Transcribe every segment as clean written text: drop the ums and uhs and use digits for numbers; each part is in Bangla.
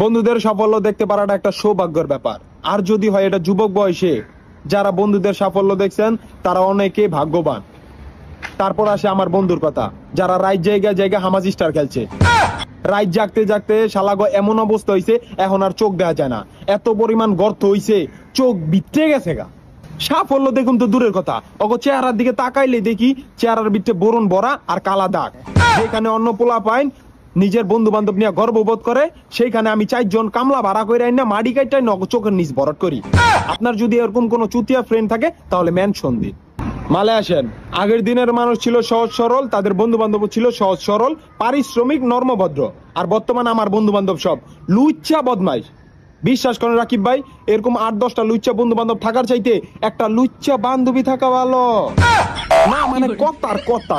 বন্ধুদের সাফল্য দেখতে পারাটা একটা সৌভাগ্যের ব্যাপার। আর যদি হয় এটা যুবক বয়সে, যারা বন্ধুদের সাফল্য দেখছেন তারা অনেকে ভাগ্যবান। তারপর আসে আমার বন্ধুর কথা, যারা রাত জায়গায় জায়গায় হামাজি স্টার খেলছে। রাত জাগতে জাগতে শালাগো এমন অবস্থা হইছে, এখন আর চোখ দেখা যায় না, এত পরিমাণ গর্ত হইছে, চোখ বিটে গেছে গা। সাফল্য দেখুন তো দূরের কথা, ওগো চেহারার দিকে তাকাইলে দেখি চেহারার ভিতরে বরণ ভরা আর কালা দাগ। যেখানে অন্য পোলা পাইন নিজের বন্ধু বান্ধব নিয়ে গর্ববোধ করে, সেইখানে আমি 4 জন কামলা ভাড়া করে আইন না মাটি কাইটাই চোখের নিচ ভরট করি। আপনার যদি এরকম কোনো চুতিয়া ফ্রেন্ড থাকে তাহলে মেনশন দিন। মালে আসেন, আগের দিনের মানুষ ছিল সহজ সরল, তাদের বন্ধু বান্ধব ছিল সহজ সরল, পারিশ্রমিক, নর্মভদ্র। আর বর্তমানে আমার বন্ধু বান্ধব সব লুচ্চা বদমাইশ। বিশ্বাস করেন রাকিব ভাই, এরকম 8-10টা লুচ্চা বন্ধু বান্ধব থাকার চাইতে একটা লুচ্চা বান্ধবী থাকা ভালো। না মানে কথা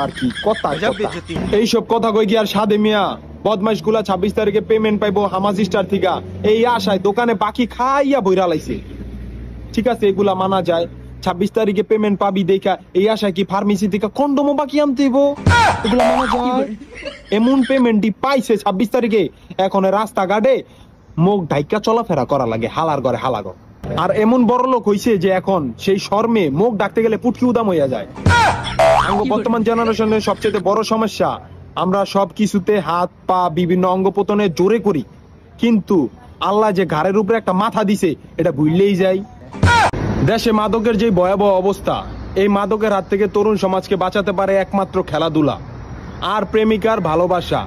আর কি কথা। এইসব কথা কই কি আর সাদে মিয়া? বদমাইশ গুলা 26 তারিখে পেমেন্ট পাইবো হামাজি স্টার থেকে, এই আশায় দোকানে বাকি খাইয়া বইরা লাইছে। ঠিক আছে, এগুলা মানা যায়। 26 তারিখে পেমেন্ট পাবি দেখা এই আশায় কি ফার্মেসি থেকে কন্ডমও বাকি আনতে হইব? এগুলা মানা যায়। এমন পেমেন্টই পাইছে 26 তারিখে, এখন রাস্তাঘাটে মুখ ঢাইকা চলাফেরা করা লাগে, হালার ঘরে হালাগর। আর এমন বড় লোক হইছে যে এখন সেই শর্মে মুখ ডাকতে গেলে পুটকি উদাম হইয়া যায়। বর্তমান জেনারেশনের সবচেয়ে বড় সমস্যা, আমরা সব কিছুতে হাত পা বিভিন্ন অঙ্গ প্রত্যঙ্গে জোরে করি, কিন্তু আল্লাহ যে ঘাড়ের উপরে একটা মাথা দিছে এটা ভুললেই যাই। দেশে মাদকের যে ভয়াবহ অবস্থা, এই মাদকের হাত থেকে তরুণ সমাজকে বাঁচাতে পারে একমাত্র খেলাধুলা আর প্রেমিকার ভালোবাসা।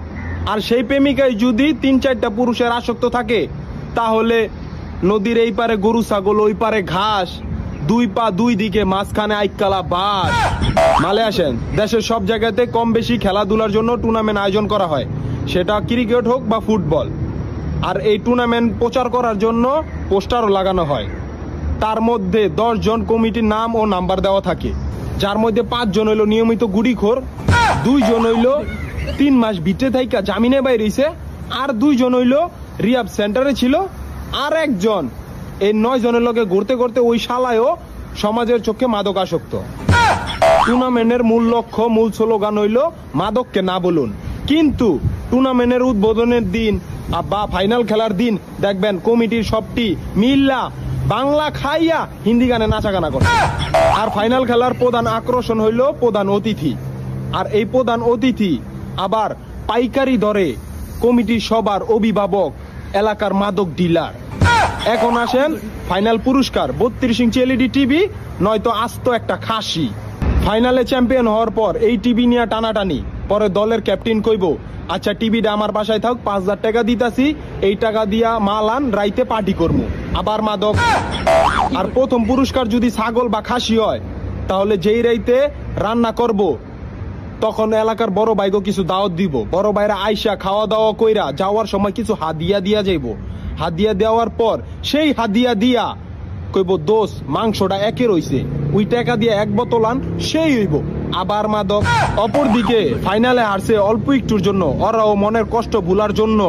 আর সেই প্রেমিকায় যদি 3-4টা পুরুষের আসক্ত থাকে, তাহলে নদীর এই পারে গরু ছাগল, ওই পারে ঘাস, 2 পা 2 দিকে, মাঝখানে আইকালা বাস। মালে আসেন, দেশের সব জায়গাতে কম বেশি খেলাধুলার জন্য টুর্নামেন্ট আয়োজন করা হয়, সেটা ক্রিকেট হোক বা ফুটবল। আর এই টুর্নামেন্ট প্রচার করার জন্য পোস্টারও লাগানো হয়। তার মধ্যে 10 জন কমিটির নাম ও নাম্বার দেওয়া থাকে, যার মধ্যে 5 জন হইল নিয়মিত গুড়িখোর, 2 জন হইল 3 মাস ভিটে থাইকা জামিনে বাইরেছে, আর 2 জন হইল রিহাব সেন্টারে ছিল, আর 1 জন এই 9 জনের লগে ঘুরতে ঘুরতে ওই শালায়ও সমাজের চোখে মাদক আসক্ত। টুর্নামেন্টের মূল লক্ষ্য, মূল স্লোগান হইল মাদককে না বলুন। কিন্তু টুর্নামেন্টের উদ্বোধনের দিন বা ফাইনাল খেলার দিন দেখবেন কমিটির সবটি মিল্লা বাংলা খাইয়া হিন্দি গানে নাচা গানা করে। আর ফাইনাল খেলার প্রধান আকর্ষণ হইল প্রধান অতিথি, আর এই প্রধান অতিথি আবার পাইকারি দরে কমিটির সবার অভিভাবক, এলাকার মাদক ডিলার। এখন আসেন ফাইনাল পুরস্কার, 32 ইঞ্চি এলইডি টিভি, নয়তো আস্ত একটা খাসি। ফাইনালে চ্যাম্পিয়ন হওয়ার পর এই টিভি নিয়ে টানাটানি, পরে দলের ক্যাপ্টেন কইব, আচ্ছা টিভিটা আমার বাসায় থাক, 5000 টাকা দিতাছি, এই টাকা দিয়া মাল আন, রাইতে পার্টি করবো, আবার মাদক। আর প্রথম পুরস্কার যদি ছাগল বা খাসি হয়, তাহলে যেই রাইতে রান্না করব তখন এলাকার বড় ভাইগো কিছু দাওয়াত দিব, বড় ভাইরা আইসা খাওয়া দাওয়া কইরা যাওয়ার সময় কিছু হাদিয়া দিয়া যাইব। হাদিয়া দেওয়ার পর সেই হাদিয়া দিয়া কইব, দোষ মাংসটা একে রইছে, ওই টাকা দিয়ে 1 বোতল আন, সেই হইব আবার মাদক। অপরদিকে ফাইনালে হারছে অল্প একটুর জন্য, ওরাও মনের কষ্ট ভুলার জন্য